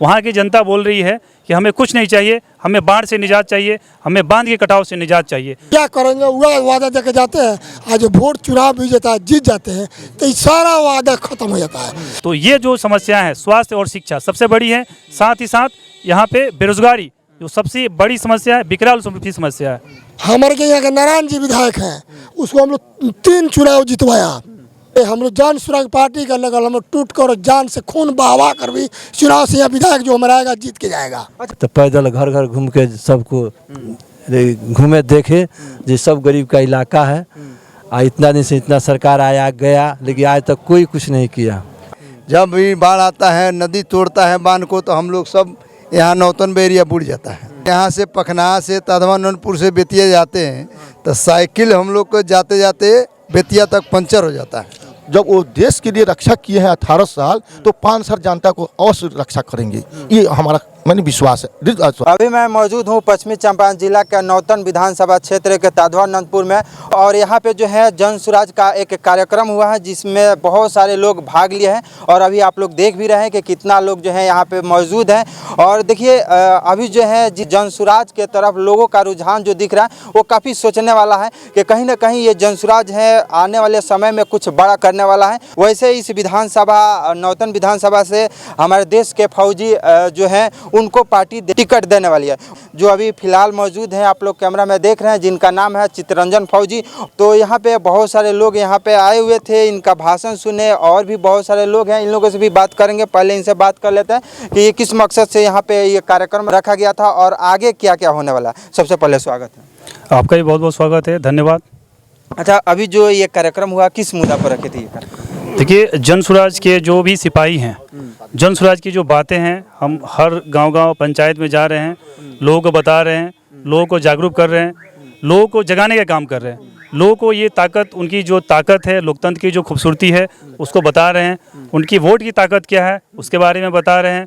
वहाँ की जनता बोल रही है कि हमें कुछ नहीं चाहिए, हमें बाढ़ से निजात चाहिए, हमें बांध के कटाव से निजात चाहिए। क्या करेंगे, वह वादा देके जाते हैं, आज वोट चुनाव भी जाता है, जीत जाते हैं तो ये सारा वादा खत्म हो जाता है। तो ये जो समस्या है स्वास्थ्य और शिक्षा सबसे बड़ी है, साथ ही साथ यहाँ पे बेरोजगारी जो सबसे बड़ी समस्या है, विकराल समस्या है। हमारे के यहाँ के नारायण जी विधायक हैं, उसको हम लोग 3 चुनाव जितवाया। हम लोग जान सुराग पार्टी का लगल, हम लोग टूट कर जान से खून बहावा कर भी चुनाव से यह विधायक जो हमारा आएगा जीत के जाएगा। तो पैदल घर घर घूम के सबको घूमे देखे, जो सब गरीब का इलाका है। इतना दिन से इतना सरकार आया गया, लेकिन आज तक कोई कुछ नहीं किया। जब भी बाढ़ आता है, नदी तोड़ता है बांध को, तो हम लोग सब यहाँ नौतन बेरिया बुड़ जाता है। यहाँ से पखना से तधवानंदपुर से बेतिया जाते हैं तो साइकिल हम लोग को जाते जाते बेतिया तक पंचर हो जाता है। जब वो देश के लिए रक्षा किए हैं 18 साल, तो 5 साल जनता को अवश्य रक्षा करेंगे, ये हमारा मैंने विश्वास है। अभी मैं मौजूद हूँ पश्चिमी चंपारण जिला के नौतन विधानसभा क्षेत्र के तधवानंदपुर में, और यहाँ पे जो है जन सुराज का एक कार्यक्रम हुआ है जिसमें बहुत सारे लोग भाग लिए हैं, और अभी आप लोग देख भी रहे हैं कि कितना लोग जो है यहाँ पे मौजूद हैं। और देखिए अभी जो है जन सुराज के तरफ लोगों का रुझान जो दिख रहा है वो काफ़ी सोचने वाला है कि कहीं ना कहीं ये जन सुराज है आने वाले समय में कुछ बड़ा करने वाला है। वैसे इस विधानसभा नौतन विधानसभा से हमारे देश के फौजी जो हैं उनको पार्टी टिकट देने वाली है। जो अभी फिलहाल मौजूद हैं, आप लोग कैमरा में देख रहे हैं, जिनका नाम है चित्तरंजन फौजी। तो यहाँ पे बहुत सारे लोग यहाँ पे आए हुए थे, इनका भाषण सुने, और भी बहुत सारे लोग हैं, इन लोगों से भी बात करेंगे। पहले इनसे बात कर लेते हैं कि ये किस मकसद से यहाँ पे ये कार्यक्रम रखा गया था और आगे क्या क्या होने वाला है। सबसे पहले स्वागत है आपका भी बहुत बहुत स्वागत है, धन्यवाद। अच्छा, अभी जो ये कार्यक्रम हुआ किस मुद्दा पर रखे थे ये कार्यक्रम? देखिए, जन सुराज के जो भी सिपाही हैं, जन सुराज की जो बातें हैं, हम हर गांव-गांव पंचायत में जा रहे हैं, लोगों को बता रहे हैं, लोगों को जागरूक कर रहे हैं, लोगों को जगाने का काम कर रहे हैं। लोगों को ये ताकत, उनकी जो ताकत है, लोकतंत्र की जो खूबसूरती है उसको बता रहे हैं, उनकी वोट की ताकत क्या है उसके बारे में बता रहे हैं,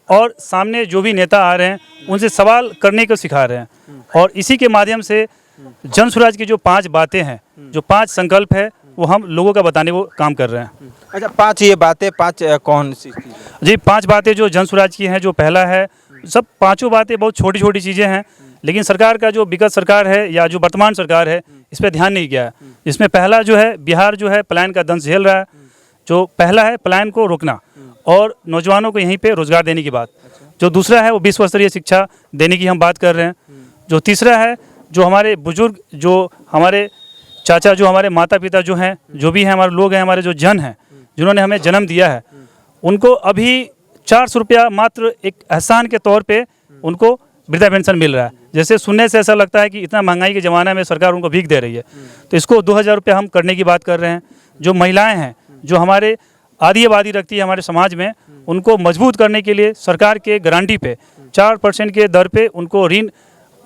और सामने जो भी नेता आ रहे हैं उनसे सवाल करने को सिखा रहे हैं। और इसी के माध्यम से जन सुराज की जो 5 बातें हैं, जो 5 संकल्प है, वो हम लोगों का बताने को काम कर रहे हैं। अच्छा, 5 ये बातें, 5 कौन सी जी? 5 बातें जो जन सुराज की हैं, जो पहला है, सब 5 बातें बहुत छोटी छोटी चीज़ें हैं, लेकिन सरकार का जो विगत सरकार है या जो वर्तमान सरकार है इस पर ध्यान नहीं किया है। इसमें पहला जो है, बिहार जो है पलायन का दंश झेल रहा है। जो पहला है पलायन को रोकना और नौजवानों को यहीं पे रोजगार देने की बात। जो दूसरा है वो विश्व स्तरीय शिक्षा देने की हम बात कर रहे हैं। जो तीसरा है, जो हमारे बुजुर्ग, जो हमारे चाचा, जो हमारे माता पिता जो हैं, जो भी हैं हमारे लोग हैं, हमारे जो जन हैं, जिन्होंने हमें जन्म दिया है, उनको अभी 400 रुपया मात्र एक एहसान के तौर पे उनको वृद्धा पेंशन मिल रहा है। जैसे सुनने से ऐसा लगता है कि इतना महंगाई के ज़माने में सरकार उनको भीख दे रही है, तो इसको 2000 रुपया हम करने की बात कर रहे हैं। जो महिलाएं हैं, जो हमारे आधी आबादी रखती है हमारे समाज में, उनको मजबूत करने के लिए सरकार के गारंटी पे 4% के दर पे उनको ऋण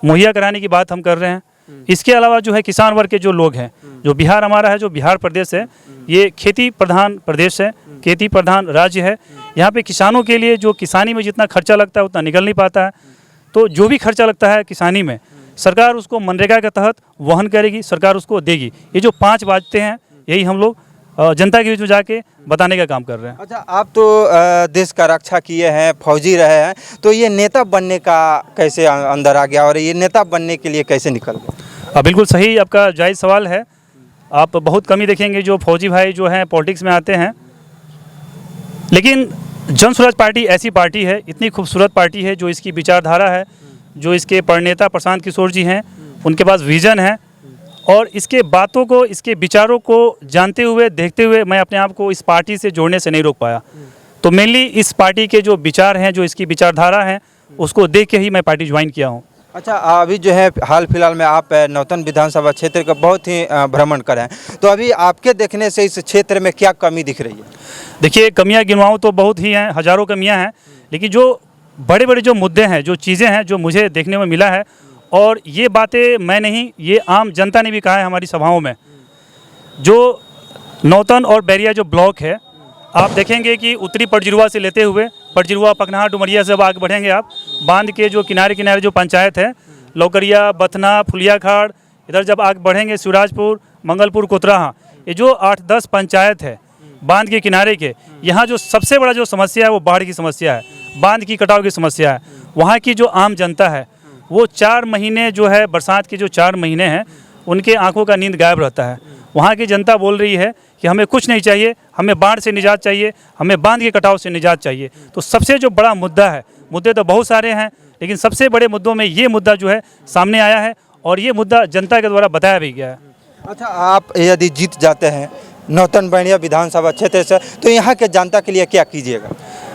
मुहैया कराने की बात हम कर रहे हैं। इसके अलावा जो है किसान वर्ग के जो लोग हैं, जो बिहार हमारा है, जो बिहार प्रदेश है, ये खेती प्रधान प्रदेश है, खेती प्रधान राज्य है। यहाँ पे किसानों के लिए जो किसानी में जितना खर्चा लगता है उतना निकल नहीं पाता है, तो जो भी खर्चा लगता है किसानी में, सरकार उसको मनरेगा के तहत वहन करेगी, सरकार उसको देगी। ये जो 5 बातें हैं, यही हम लोग जनता के बीच में जाके बताने का काम कर रहे हैं। अच्छा, आप तो देश का रक्षा किए हैं, फौजी रहे हैं, तो ये नेता बनने का कैसे अंदर आ गया और ये नेता बनने के लिए कैसे निकल गए? बिल्कुल सही, आपका जायज़ सवाल है। आप बहुत कम ही देखेंगे जो फौजी भाई जो हैं पॉलिटिक्स में आते हैं, लेकिन जन सुराज पार्टी ऐसी पार्टी है, इतनी खूबसूरत पार्टी है, जो इसकी विचारधारा है, जो इसके प्रणेता प्रशांत किशोर जी हैं, उनके पास विज़न है, और इसके बातों को, इसके विचारों को जानते हुए, देखते हुए मैं अपने आप को इस पार्टी से जोड़ने से नहीं रोक पाया। तो मेनली इस पार्टी के जो विचार हैं, जो इसकी विचारधारा है, उसको देख के ही मैं पार्टी ज्वाइन किया हूँ। अच्छा, अभी जो है हाल फिलहाल में आप नौतन विधानसभा क्षेत्र का बहुत ही भ्रमण करें, तो अभी आपके देखने से इस क्षेत्र में क्या कमी दिख रही है? देखिए, कमियाँ गिनवाऊँ तो बहुत ही हैं, हज़ारों कमियाँ हैं, लेकिन जो बड़े बड़े जो मुद्दे हैं, जो चीज़ें हैं, जो मुझे देखने में मिला है, और ये बातें मैं नहीं, ये आम जनता ने भी कहा है हमारी सभाओं में। जो नौतन और बैरिया जो ब्लॉक है, आप देखेंगे कि उत्तरी पटजिरुआ से लेते हुए पटजिरुआ, पकनाहा, डुमरिया से अब आगे बढ़ेंगे आप, बांध के जो किनारे किनारे जो पंचायत है, लौकरिया, बथना, फुलियाखाड़, इधर जब आगे बढ़ेंगे शिवराजपुर, मंगलपुर, कोतराहा, ये जो 8-10 पंचायत है, बांध के किनारे के, यहाँ जो सबसे बड़ा जो समस्या है वो बाढ़ की समस्या है, बांध की कटाव की समस्या है। वहाँ की जो आम जनता है वो 4 महीने जो है, बरसात के जो 4 महीने हैं उनके आंखों का नींद गायब रहता है। वहाँ की जनता बोल रही है कि हमें कुछ नहीं चाहिए, हमें बाढ़ से निजात चाहिए, हमें बांध के कटाव से निजात चाहिए। तो सबसे जो बड़ा मुद्दा है, मुद्दे तो बहुत सारे हैं लेकिन सबसे बड़े मुद्दों में ये मुद्दा जो है सामने आया है और ये मुद्दा जनता के द्वारा बताया भी गया है। अच्छा, आप यदि जीत जाते हैं नौतन बैरिया विधानसभा क्षेत्र से तो यहाँ के जनता के लिए क्या कीजिएगा?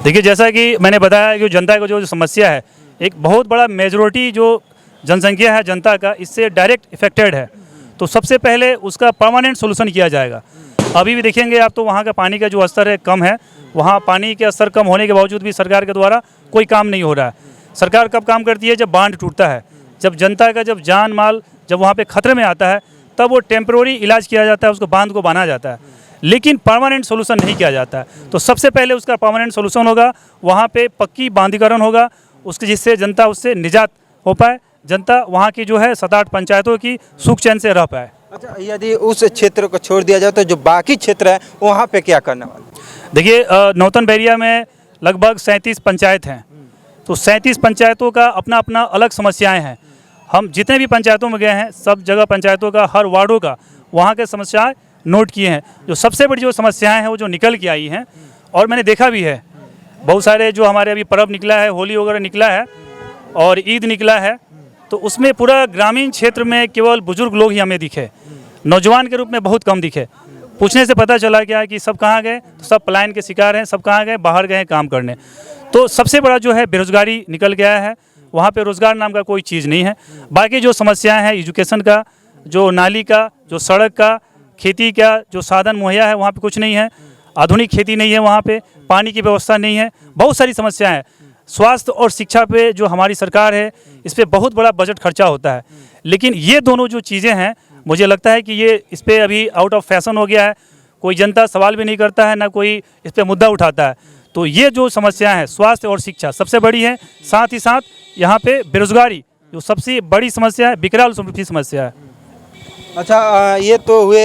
देखिए, जैसा कि मैंने बताया कि जनता को जो समस्या है, एक बहुत बड़ा मेजॉरिटी जो जनसंख्या है जनता का इससे डायरेक्ट इफेक्टेड है। तो सबसे पहले उसका परमानेंट सोल्यूशन किया जाएगा। अभी भी देखेंगे आप तो वहाँ का पानी का जो स्तर है कम है, वहाँ पानी का स्तर कम होने के बावजूद भी सरकार के द्वारा कोई काम नहीं हो रहा है। सरकार कब काम करती है? जब बांध टूटता है, जब जनता का जब जान माल जब वहाँ पे खतरे में आता है, तब वो टेम्प्रोरी इलाज किया जाता है, उसको बांध को बांधा जाता है, लेकिन परमानेंट सोल्यूशन नहीं किया जाता है। तो सबसे पहले उसका परमानेंट सोल्यूशन होगा, वहाँ पे पक्की बांधीकरण होगा उसके, जिससे जनता उससे निजात हो पाए, जनता वहाँ की जो है 7-8 पंचायतों की सुख चैन से रह पाए। अच्छा, यदि उस क्षेत्र को छोड़ दिया जाए तो जो बाकी क्षेत्र है वहाँ पे क्या करने वाले? देखिए, नौतन बैरिया में लगभग 37 पंचायत हैं। तो 37 पंचायतों का अपना अपना अलग समस्याएं हैं। हम जितने भी पंचायतों में गए हैं सब जगह पंचायतों का, हर वार्डों का वहाँ के समस्याएं नोट किए हैं। जो सबसे बड़ी जो समस्याएं हैं वो जो निकल के आई हैं और मैंने देखा भी है, बहुत सारे जो हमारे अभी पर्व निकला है, होली वगैरह निकला है और ईद निकला है, तो उसमें पूरा ग्रामीण क्षेत्र में केवल बुजुर्ग लोग ही हमें दिखे, नौजवान के रूप में बहुत कम दिखे। पूछने से पता चला क्या कि सब कहाँ गए, तो सब पलायन के शिकार हैं, सब कहाँ गए, बाहर गए काम करने। तो सबसे बड़ा जो है बेरोजगारी निकल गया है, वहाँ पे रोज़गार नाम का कोई चीज़ नहीं है। बाकी जो समस्याएं हैं एजुकेशन का, जो नाली का, जो सड़क का, खेती का जो साधन मुहैया है वहाँ पे कुछ नहीं है, आधुनिक खेती नहीं है, वहाँ पे पानी की व्यवस्था नहीं है, बहुत सारी समस्याएं हैं। स्वास्थ्य और शिक्षा पे जो हमारी सरकार है इस पर बहुत बड़ा बजट खर्चा होता है, लेकिन ये दोनों जो चीज़ें हैं मुझे लगता है कि ये इस पर अभी आउट ऑफ फैशन हो गया है। कोई जनता सवाल भी नहीं करता है, ना कोई इस पर मुद्दा उठाता है। तो ये जो समस्याएं हैं स्वास्थ्य और शिक्षा सबसे बड़ी है, साथ ही साथ यहाँ पे बेरोजगारी जो सबसे बड़ी समस्या है, विकराल समृद्धि समस्या है। अच्छा, ये तो हुए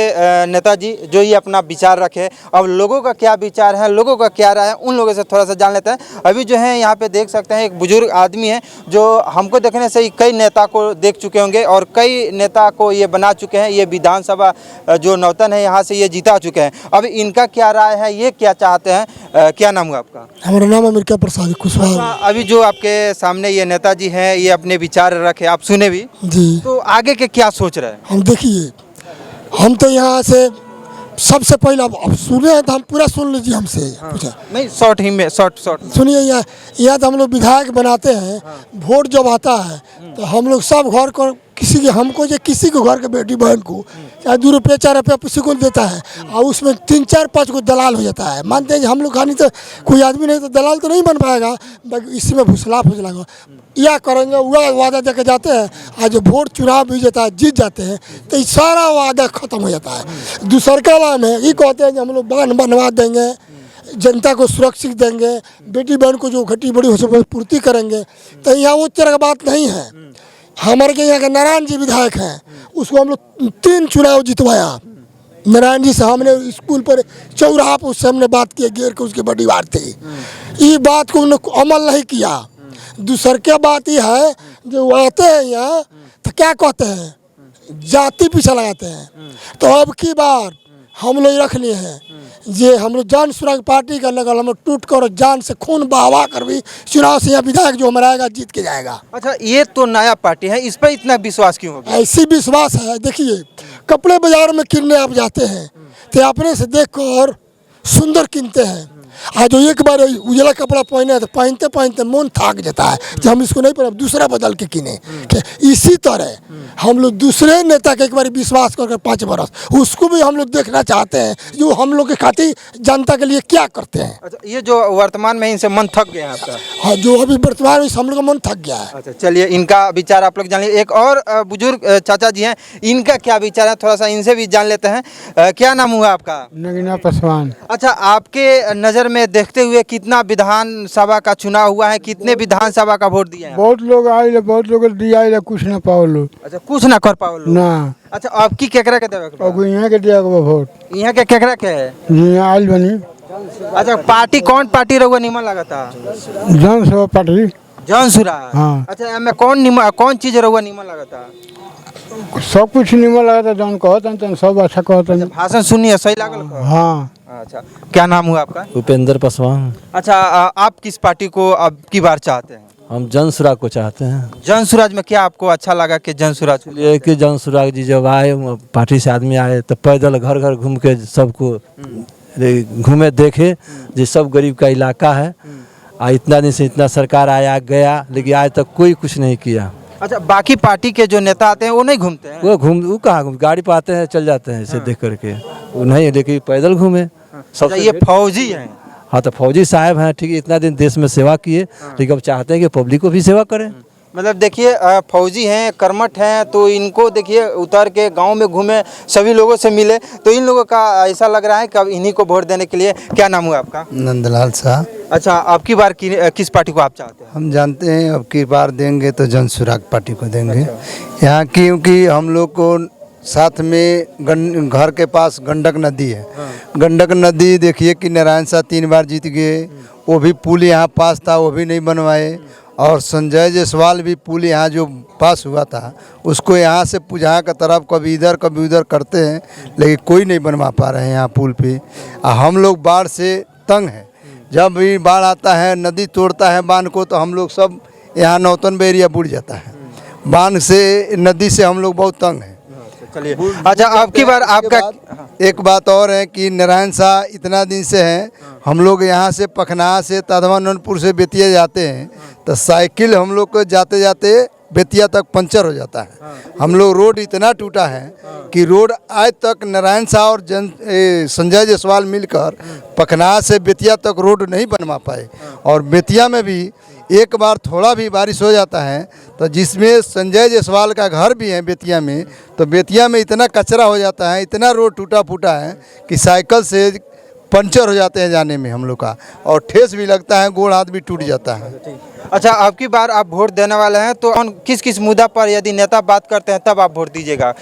नेताजी जो ये अपना विचार रखे। अब लोगों का क्या विचार है, लोगों का क्या राय है, उन लोगों से थोड़ा सा जान लेते हैं। अभी जो है यहाँ पे देख सकते हैं एक बुजुर्ग आदमी है जो हमको देखने से ही कई नेता को देख चुके होंगे और कई नेता को ये बना चुके हैं। ये विधानसभा जो नौतन है यहाँ से ये जीता चुके हैं। अब इनका क्या राय है, ये क्या चाहते हैं? क्या नाम हुआ आपका? हमारा नाम अमेरिका प्रसाद कुशवाहा। अभी जो आपके सामने ये नेताजी हैं ये अपने विचार रखे, आप सुने भी जी। तो आगे के क्या सोच रहे हैं? हम देखिए, हम तो यहाँ से सबसे पहले अब सुने हैं तो हम पूरा सुन लीजिए हमसे। पूछा नहीं, शॉर्ट ही में शॉर्ट सुनिए। यहाँ तो हम लोग विधायक बनाते हैं, वोट जब आता है तो हम लोग सब घर को किसी के, हमको जो किसी को घर के बेटी बहन को चाहे 2 रुपये 4 रुपये किसी को देता है और उसमें 3 4 5 को दलाल हो जाता है। मानते हैं कि हम लोग खानी तो कोई आदमी नहीं तो दलाल तो नहीं बन पाएगा, इसमें फुसला फुसला या करेंगे वह वादा दे के जाते हैं। आज जो वोट चुनाव भी जाता है जीत जाते हैं तो ये सारा वादा खत्म हो जाता है। दूसर का नाम है ये कहते हैं कि हम लोग बांध बनवा देंगे, जनता को सुरक्षित देंगे, बेटी बहन को जो घटी बड़ी हो पूर्ति करेंगे। तो यहाँ वो तरह का बात नहीं है। हमारे के यहाँ के नारायण जी विधायक हैं, उसको हम लोग 3 चुनाव जितवाया। नारायण जी से हमने स्कूल पर चौराहा पर उससे हमने बात की, घेर के उसकी बड़ी बात थी। ये बात को उन्होंने अमल नहीं किया। दूसर क्या बात ये है जो आते हैं यहाँ तो क्या कहते हैं, जाति पीछे लगाते हैं। तो अब की बार हम लोग रख लिए हैं ये हम लोग जन सुराग पार्टी का लगल, हम लोग टूट कर जान से खून बहावा कर भी चुनाव से यहाँ विधायक जो हमारा आएगा जीत के जाएगा। अच्छा, ये तो नया पार्टी है, इस पर इतना विश्वास क्यों होगा? ऐसी विश्वास है। देखिए, कपड़े बाजार में किनने आप जाते हैं तो अपने से देख कर सुंदर किनते हैं। आज जो एक बार उजला कपड़ा पहने तो पहनते पहनते मन थक जाता है कि हम इसको नहीं पहने, दूसरा बदल के किने। इसी तरह हम लोग दूसरे नेता के एक बार विश्वास करके 5 बरस उसको भी हम लोग देखना चाहते हैं जो हम लोग के खातिर जनता के लिए क्या करते हैं। अच्छा, ये जो वर्तमान में इनसे मन थक गया है आपका? हाँ, जो अभी वर्तमान में हम लोग का मन थक गया है। अच्छा, चलिए इनका विचार आप लोग जान लीजिए। एक और बुजुर्ग चाचा जी हैं, इनका क्या विचार है थोड़ा सा इनसे भी जान लेते हैं। क्या नाम हुआ आपका? नगीना पासवान। अच्छा, आपके नज़र नज़र में देखते हुए कितना विधानसभा का चुनाव हुआ है, कितने विधानसभा का वोट दिए हैं? बहुत लोग आए, बहुत लोग दिया कुछ ना पाओ लोग अच्छा, कुछ ना कर पाओ लोग। ना। अच्छा, अब की केकरा के देवे के बा? अब यहाँ के दिया वोट यहाँ के केकरा के है? यहाँ आयल बनी अच्छा, पार्टी कौन पार्टी रहुआ निमन लगा था? जन सेवा पार्टी। जन सुराज। हाँ। अच्छा, में कौन चीज रहुआ निमन लगा था? सब कुछ निमन लगा था, जन कहतन सब अच्छा कहतन। भाषण सुनिए, सही लागल? हाँ। अच्छा, क्या नाम हुआ आपका? उपेंद्र पासवान। अच्छा, आप किस पार्टी को अब की बार चाहते हैं? हम जन सुराग को चाहते हैं। जन सुराज में क्या आपको अच्छा लगा कि जन सुराज? ये कि जन सुराग जी जब आए, पार्टी से आदमी आए तो पैदल घर घर घूम के सबको घूमे देखे, जो सब गरीब का इलाका है। इतना दिन से इतना सरकार आया गया, लेकिन आज तक कोई कुछ नहीं किया। अच्छा, बाकी पार्टी के जो नेता आते हैं वो नहीं घूमते हैं? वो कहाँ घूम, गाड़ी पे आते हैं चल जाते हैं इसे देख करके, वो नहीं, लेकिन पैदल घूमे। अच्छा, ये फौजी हैं? हाँ, तो फौजी साहब हैं, ठीक है, इतना दिन देश में सेवा किए, लेकिन अब चाहते हैं कि पब्लिक को भी सेवा करें। मतलब देखिए, फौजी हैं, कर्मठ हैं, तो इनको देखिए उतर के गांव में घूमे, सभी लोगों से मिले, तो इन लोगों का ऐसा लग रहा है कि अब इन्हीं को वोट देने के लिए। क्या नाम हुआ आपका? नंदलाल शाह। अच्छा, अब की बार किस पार्टी को आप चाहते हैं? हम जानते हैं अब की बार देंगे तो जन सुराग पार्टी को देंगे। यहाँ क्योंकि हम लोग को साथ में घर के पास गंडक नदी है। गंडक नदी देखिए कि नारायण शाह 3 बार जीत गए, वो भी पुल यहाँ पास था, वो भी नहीं बनवाए। और संजय जायसवाल भी पुल यहाँ जो पास हुआ था उसको यहाँ से पुजहा का तरफ कभी इधर कभी उधर करते हैं, लेकिन कोई नहीं बनवा पा रहे हैं यहाँ पुल पे। हम लोग बाढ़ से तंग हैं। जब भी बाढ़ आता है, नदी तोड़ता है बांध को, तो हम लोग सब यहाँ नौतन एरिया बुड़ जाता है। बांध से, नदी से हम लोग बहुत तंग हैं। चलिए, अच्छा, अब की बार आपका एक बात और है कि नारायण शाह इतना दिन से हैं, हम लोग यहाँ से पखना से तादवानंदपुर से बेतिया जाते हैं तो साइकिल हम लोग को जाते जाते बेतिया तक पंचर हो जाता है। हम लोग रोड इतना टूटा है कि रोड आज तक नारायण शाह और संजय जायसवाल मिलकर पखना से बेतिया तक रोड नहीं बनवा पाए। और बेतिया में भी एक बार थोड़ा भी बारिश हो जाता है तो जिसमें संजय जायसवाल का घर भी है बेतिया में, तो बेतिया में इतना कचरा हो जाता है, इतना रोड टूटा फूटा है कि साइकिल से पंचर हो जाते हैं जाने में हम लोग का, और ठेस भी लगता है, गोड़ हाथ भी टूट जाता है। अच्छा, अब की बार आप वोट देने वाले हैं तो किस किस मुद्दा पर यदि नेता बात करते हैं तब आप वोट दीजिएगा?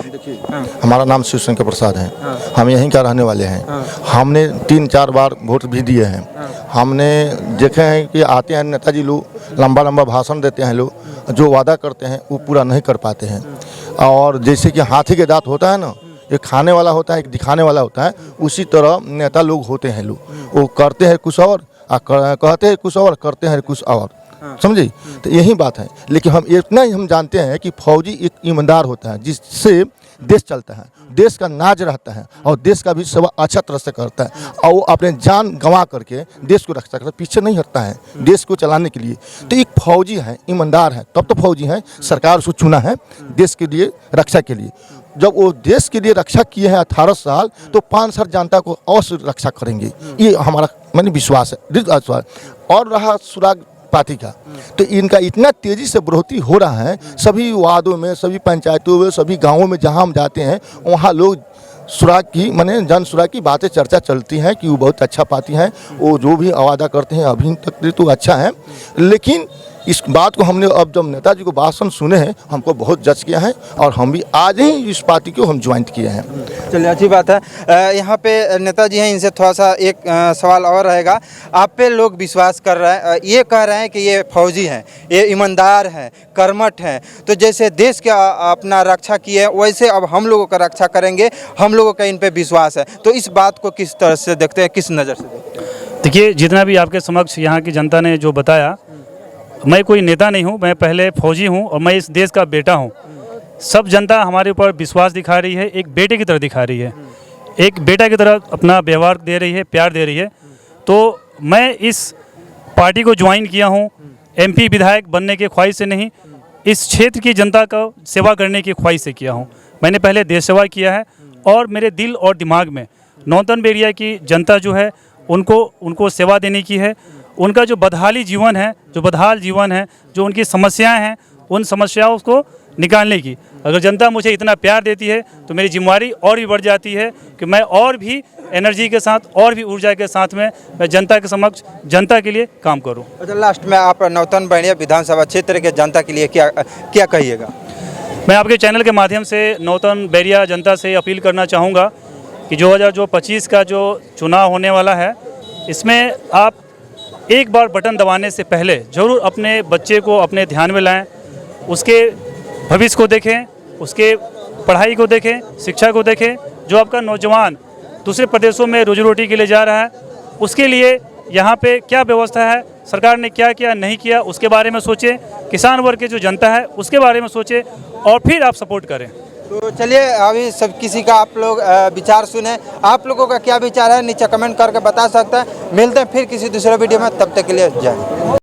हमारा नाम शिवशंकर प्रसाद है। हम यहीं का रहने वाले हैं। हमने 3-4 बार वोट भी दिए हैं। हमने देखे हैं कि आते हैं नेताजी लोग, लंबा लंबा भाषण देते हैं, लोग जो वादा करते हैं वो पूरा नहीं कर पाते हैं। और जैसे कि हाथी के दांत होता है ना, एक खाने वाला होता है, एक दिखाने वाला होता है, उसी तरह नेता लोग होते हैं। लोग वो करते हैं कुछ और, कहते हैं कुछ और, करते हैं कुछ और, समझे? तो यही बात है। लेकिन हम इतना ही हम जानते हैं कि फौजी एक ईमानदार होता है, जिससे देश चलता है, देश का नाज रहता है और देश का भी सेवा अच्छा तरह से करता है। और वो अपने जान गंवा करके देश को रक्षा करता है, पीछे नहीं हटता है देश को चलाने के लिए। तो एक फौजी है, ईमानदार है, तब तो फौजी है। सरकार उसको चुना है देश के लिए, रक्षा के लिए। जब वो देश के लिए रक्षा किए हैं 18 साल, तो 5 साल जनता को अवश्य रक्षा करेंगे, ये हमारा मैंने विश्वास है। और रहा सुराग पार्टी का, तो इनका इतना तेजी से बढ़ोतरी हो रहा है। सभी वार्डों में, सभी पंचायतों में, सभी गांवों में जहां हम जाते हैं वहां लोग सुराग की, माने जन सुराग की बातें चर्चा चलती हैं कि वो बहुत अच्छा पार्टी है। वो जो भी वादा करते हैं अभी तक तो अच्छा है। लेकिन इस बात को हमने अब जब नेताजी को भाषण सुने हैं, हमको बहुत जज किया है और हम भी आज ही इस पार्टी को हम ज्वाइन किए हैं। चलिए, अच्छी बात है। यहाँ पे नेताजी हैं, इनसे थोड़ा सा एक सवाल और रहेगा। आप पे लोग विश्वास कर रहे हैं, ये कह रहे हैं कि ये फौजी हैं, ये ईमानदार हैं, कर्मठ हैं, तो जैसे देश का अपना रक्षा किए वैसे अब हम लोगों का रक्षा करेंगे, हम लोगों का इन पे विश्वास है। तो इस बात को किस तरह से देखते हैं, किस नज़र से देखते हैं? देखिए, जितना भी आपके समक्ष यहाँ की जनता ने जो बताया, मैं कोई नेता नहीं हूँ, मैं पहले फौजी हूँ और मैं इस देश का बेटा हूँ। सब जनता हमारे ऊपर विश्वास दिखा रही है, एक बेटे की तरह दिखा रही है, एक बेटा की तरह अपना व्यवहार दे रही है, प्यार दे रही है। तो मैं इस पार्टी को ज्वाइन किया हूँ एमपी विधायक बनने के ख्वाहिश से नहीं, इस क्षेत्र की जनता का सेवा करने की ख्वाहिश से किया हूँ। मैंने पहले देश सेवा किया है और मेरे दिल और दिमाग में नौतन एरिया की जनता जो है उनको सेवा देने की है। उनका जो बदहाली जीवन है, जो बदहाल जीवन है, जो उनकी समस्याएं हैं, उन समस्याओं को निकालने की। अगर जनता मुझे इतना प्यार देती है तो मेरी जिम्मेवारी और भी बढ़ जाती है कि मैं और भी एनर्जी के साथ और भी ऊर्जा के साथ में मैं जनता के समक्ष जनता के लिए काम करूं। अच्छा, लास्ट में आप नौतन बैरिया विधानसभा क्षेत्र के जनता के लिए क्या कहिएगा? मैं आपके चैनल के माध्यम से नौतन बैरिया जनता से अपील करना चाहूँगा कि 2025 का जो चुनाव होने वाला है, इसमें आप एक बार बटन दबाने से पहले ज़रूर अपने बच्चे को अपने ध्यान में लाएं, उसके भविष्य को देखें, उसके पढ़ाई को देखें, शिक्षा को देखें। जो आपका नौजवान दूसरे प्रदेशों में रोजी रोटी के लिए जा रहा है, उसके लिए यहाँ पे क्या व्यवस्था है, सरकार ने क्या किया नहीं किया, उसके बारे में सोचें। किसान वर्ग की जो जनता है उसके बारे में सोचें और फिर आप सपोर्ट करें। तो चलिए, अभी सब किसी का आप लोग विचार सुने। आप लोगों का क्या विचार है नीचे कमेंट करके बता सकते हैं। मिलते हैं फिर किसी दूसरे वीडियो में, तब तक के लिए जय।